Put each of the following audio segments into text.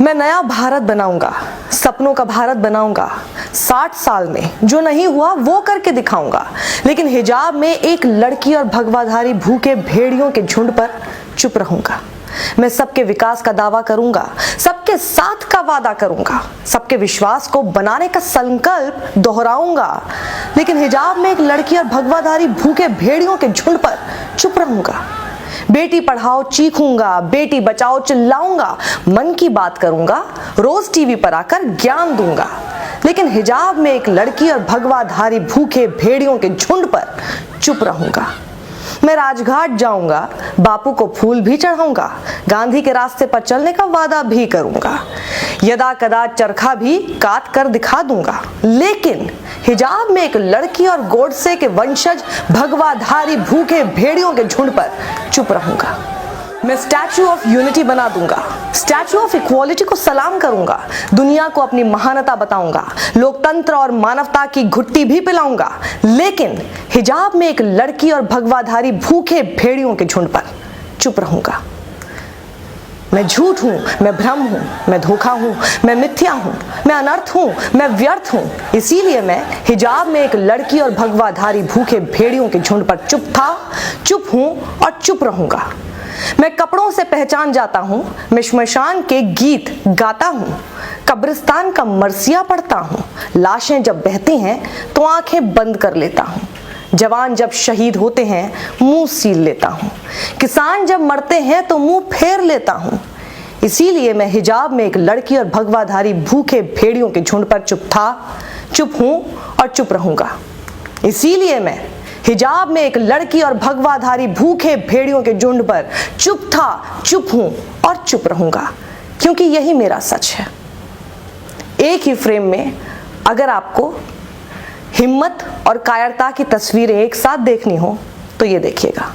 मैं नया भारत बनाऊंगा, सपनों का भारत बनाऊंगा। 60 साल में जो नहीं हुआ वो करके दिखाऊंगा। लेकिन हिजाब में एक लड़की और भगवाधारी भूखे भेड़ियों के झुंड पर चुप रहूंगा। मैं सबके विकास का दावा करूंगा, सबके साथ का वादा करूंगा, सबके विश्वास को बनाने का संकल्प दोहराऊंगा। लेकिन हिजाब में एक लड़की और भगवाधारी भूखे भेड़ियों के झुंड पर चुप रहूंगा। बेटी पढ़ाओ चीखूंगा, बेटी बचाओ चिल्लाऊंगा, मन की बात करूंगा, रोज टीवी पर आकर ज्ञान दूंगा। लेकिन हिजाब में एक लड़की और भगवाधारी भूखे भेड़ियों के झुंड पर चुप रहूंगा। मैं राजघाट जाऊंगा, बापू को फूल भी चढ़ाऊंगा, गांधी के रास्ते पर चलने का वादा भी करूंगा, यदा कदा चरखा भी काट कर दिखा दूंगा। लेकिन हिजाब में एक लड़की और गोडसे के वंशज भगवाधारी भूखे भेड़ियों के झुंड पर चुप रहूंगा। मैं स्टैचू ऑफ यूनिटी बना दूंगा, स्टैचू ऑफ इक्वालिटी को सलाम करूंगा, दुनिया को अपनी महानता बताऊंगा, लोकतंत्र और मानवता की घुट्टी भी पिलाऊंगा। लेकिन हिजाब में एक लड़की और भगवाधारी भूखे भेड़ियों के झुंड पर चुप रहूंगा। मैं झूठ हूं, मैं भ्रम हूं, मैं धोखा हूं, मैं मिथ्या हूं, मैं अनर्थ हूं, मैं व्यर्थ हूं। इसीलिए मैं हिजाब में एक लड़की और भगवाधारी भूखे भेड़ियों के झुंड पर चुप था, चुप हूं और चुप रहूंगा। मैं कपड़ों से पहचान जाता हूं, मैं श्मशान के गीत गाता हूं, कब्रिस्तान का मरसिया पढ़ता हूं। लाशें जब बहती हैं तो आंखें बंद कर लेता हूं, जवान जब शहीद होते हैं मुंह सील लेता हूं, किसान जब मरते हैं तो मुंह फेर लेता हूं। इसीलिए मैं हिजाब में एक लड़की और भगवाधारी भूखे भेड़ियों के झुंड पर चुप था, चुप हूं और चुप रहूंगा। इसीलिए मैं हिजाब में एक लड़की और भगवाधारी भूखे भेड़ियों के झुंड पर चुप था, चुप हूं और चुप रहूंगा, क्योंकि यही मेरा सच है। एक ही फ्रेम में अगर आपको हिम्मत और कायरता की तस्वीरें एक साथ देखनी हो तो ये देखिएगा।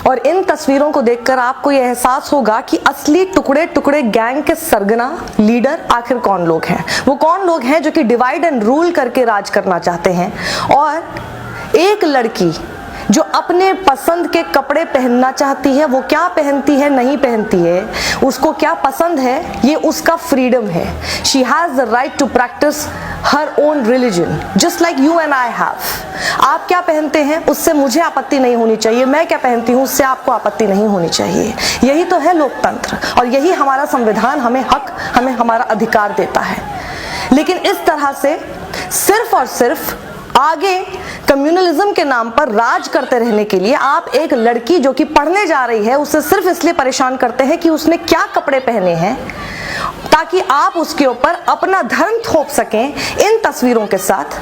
और इन तस्वीरों को देखकर आपको यह एहसास होगा कि असली टुकड़े टुकड़े गैंग के सरगना लीडर आखिर कौन लोग हैं। वो कौन लोग हैं जो कि डिवाइड एंड रूल करके राज करना चाहते हैं। और एक लड़की जो अपने पसंद के कपड़े पहनना चाहती है, वो क्या पहनती है नहीं पहनती है, उसको क्या पसंद है ये उसका फ्रीडम है। She has the right to practise her own religion just like you and I have. आप क्या पहनते हैं उससे मुझे आपत्ति नहीं होनी चाहिए, मैं क्या पहनती हूँ उससे आपको आपत्ति नहीं होनी चाहिए। यही तो है लोकतंत्र और यही हमारा संविधान हमें हक, हमें हमारा अधिकार देता है। लेकिन इस तरह से सिर्फ और सिर्फ आगे कम्युनलिज्म के नाम पर राज करते रहने के लिए आप एक लड़की जो कि पढ़ने जा रही है उसे सिर्फ इसलिए परेशान करते हैं कि उसने क्या कपड़े पहने हैं, ताकि आप उसके ऊपर अपना धर्म थोप सकें इन तस्वीरों के साथ।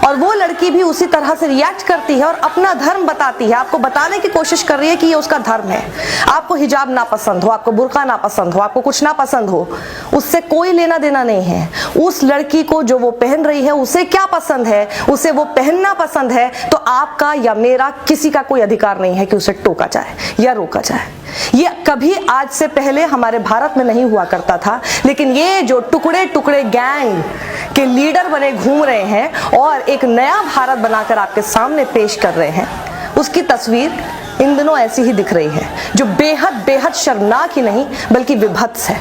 और वो लड़की भी उसी तरह से रिएक्ट करती है और अपना धर्म बताती है, आपको बताने की कोशिश कर रही है कि ये उसका धर्म है। आपको हिजाब ना पसंद हो, आपको बुर्का ना पसंद हो, आपको कुछ ना पसंद हो, उससे कोई लेना देना नहीं है। उस लड़की को जो वो पहन रही है उसे क्या पसंद है, उसे वो पहनना पसंद है, तो आपका या मेरा किसी का कोई अधिकार नहीं है कि उसे टोका जाए या रोका जाए। ये कभी आज से पहले हमारे भारत में नहीं हुआ करता था, लेकिन ये जो टुकड़े टुकड़े गैंग के लीडर बने घूम रहे हैं और एक नया भारत बनाकर आपके सामने पेश कर रहे हैं, उसकी तस्वीर इन दिनों ऐसी ही दिख रही है, जो बेहद बेहद शर्मनाक ही नहीं बल्कि विभत्स है।